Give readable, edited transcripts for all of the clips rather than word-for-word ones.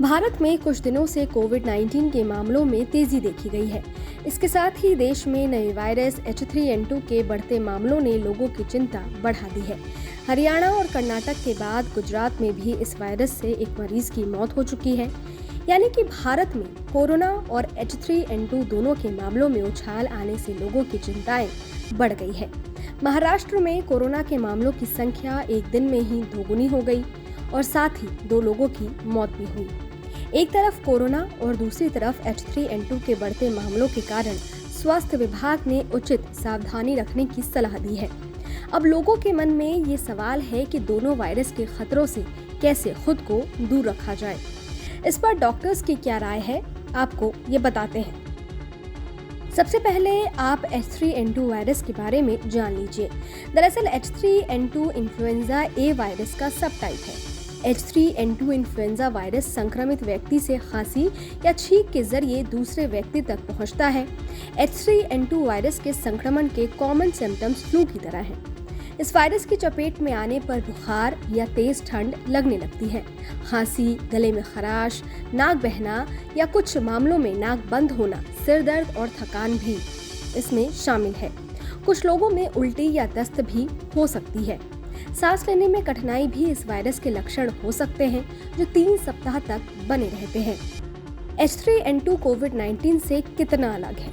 भारत में कुछ दिनों से कोविड-19 के मामलों में तेजी देखी गई है। इसके साथ ही देश में नए वायरस H3N2 के बढ़ते मामलों ने लोगों की चिंता बढ़ा दी है। हरियाणा और कर्नाटक के बाद गुजरात में भी इस वायरस से एक मरीज की मौत हो चुकी है। यानी कि भारत में कोरोना और H3N2 दोनों के मामलों में उछाल आने से लोगों की चिंताएं बढ़ गई है। महाराष्ट्र में कोरोना के मामलों की संख्या एक दिन में ही दोगुनी हो गई और साथ ही 2 लोगों की मौत भी हुई। एक तरफ कोरोना और दूसरी तरफ H3N2 के बढ़ते मामलों के कारण स्वास्थ्य विभाग ने उचित सावधानी रखने की सलाह दी है। अब लोगों के मन में ये सवाल है कि दोनों वायरस के खतरों से कैसे खुद को दूर रखा जाए। इस पर डॉक्टर्स की क्या राय है, आपको ये बताते हैं। सबसे पहले आप H3N2 वायरस के बारे में जान लीजिए। दरअसल H3N2 इन्फ्लुएंजा ए वायरस का सब टाइप है। H3N2 इन्फ्लुएंजा वायरस संक्रमित व्यक्ति से खांसी या छींक के जरिए दूसरे व्यक्ति तक पहुंचता है। H3N2 वायरस के संक्रमण के कॉमन सिम्टम्स फ्लू की तरह हैं। इस वायरस की चपेट में आने पर बुखार या तेज ठंड लगने लगती है। खांसी, गले में खराश, नाक बहना या कुछ मामलों में नाक बंद होना, सिर दर्द और थकान भी इसमें शामिल है। कुछ लोगों में उल्टी या दस्त भी हो सकती है। सांस लेने में कठिनाई भी इस वायरस के लक्षण हो सकते हैं, जो 3 सप्ताह तक बने रहते हैं। H3N2 कोविड-19 से कितना अलग है?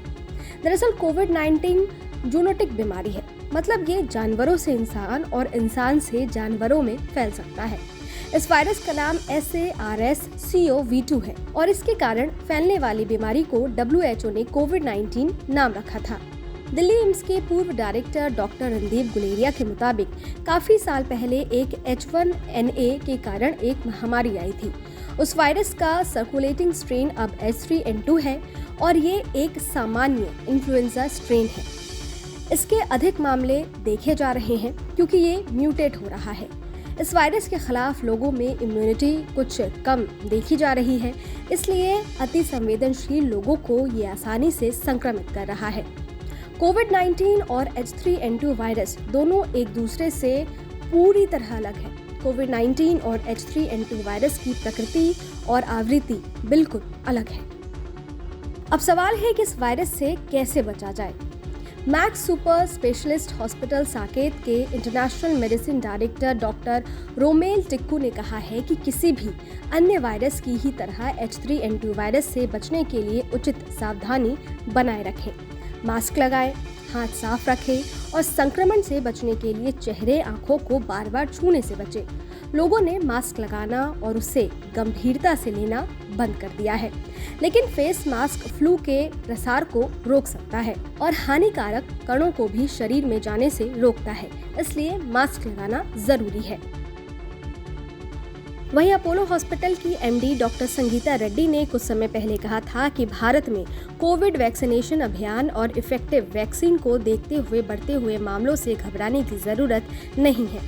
दरअसल कोविड-19 जूनोटिक बीमारी है, मतलब ये जानवरों से इंसान और इंसान से जानवरों में फैल सकता है। इस वायरस का नाम SARS-CoV-2 है और इसके कारण फैलने वाली बीमारी को WHO ने कोविड-19 नाम रखा था। दिल्ली एम्स के पूर्व डायरेक्टर डॉक्टर रणदीप गुलेरिया के मुताबिक काफी साल पहले एक H1N1 के कारण एक महामारी आई थी। उस वायरस का सर्कुलेटिंग स्ट्रेन अब H3N2 है और ये एक सामान्य इन्फ्लुएंजा स्ट्रेन है। इसके अधिक मामले देखे जा रहे हैं क्योंकि ये म्यूटेट हो रहा है। इस वायरस के खिलाफ लोगों में इम्यूनिटी कुछ कम देखी जा रही है, इसलिए अति संवेदनशील लोगों को ये आसानी से संक्रमित कर रहा है। कोविड-19 और H3N2 वायरस दोनों एक दूसरे से पूरी तरह अलग है। कोविड-19 और H3N2 वायरस की प्रकृति और आवृत्ति बिल्कुल अलग है। अब सवाल है कि इस वायरस से कैसे बचा जाए। Max super specialist hospital Saket के international medicine director doctor Romel Tikku ने कहा है कि किसी भी अन्य वायरस की ही तरह H3N2 वायरस से बचने के लिए उचित सावधानी बनाए रखें। मास्क लगाएं, हाथ साफ रखें और संक्रमण से बचने के लिए चेहरे, आंखों को बार बार छूने से बचें। लोगों ने मास्क लगाना और उसे गंभीरता से लेना बंद कर दिया है, लेकिन फेस मास्क फ्लू के प्रसार को रोक सकता है और हानिकारक कणों को भी शरीर में जाने से रोकता है, इसलिए मास्क लगाना जरूरी है। वहीं अपोलो हॉस्पिटल की MD डॉक्टर संगीता रेड्डी ने कुछ समय पहले कहा था कि भारत में कोविड वैक्सीनेशन अभियान और इफेक्टिव वैक्सीन को देखते हुए बढ़ते हुए मामलों से घबराने की जरूरत नहीं है।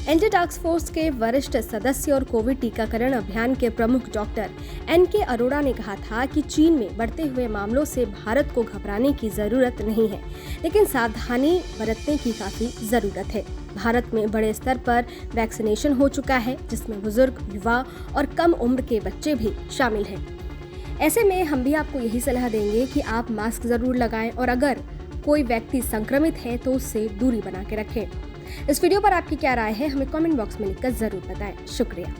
एनडी टास्क फोर्स के वरिष्ठ सदस्य और कोविड टीकाकरण अभियान के प्रमुख डॉक्टर NK अरोड़ा ने कहा था कि चीन में बढ़ते हुए मामलों से भारत को घबराने की जरूरत नहीं है, लेकिन सावधानी बरतने की काफी जरूरत है। भारत में बड़े स्तर पर वैक्सीनेशन हो चुका है, जिसमें बुजुर्ग, युवा और कम उम्र के बच्चे भी शामिल हैं। ऐसे में हम भी आपको यही सलाह देंगे कि आप मास्क जरूर लगाएं और अगर कोई व्यक्ति संक्रमित है तो उससे दूरी बना के रखें। इस वीडियो पर आपकी क्या राय है, हमें कमेंट बॉक्स में लिखकर जरूर बताएं। शुक्रिया।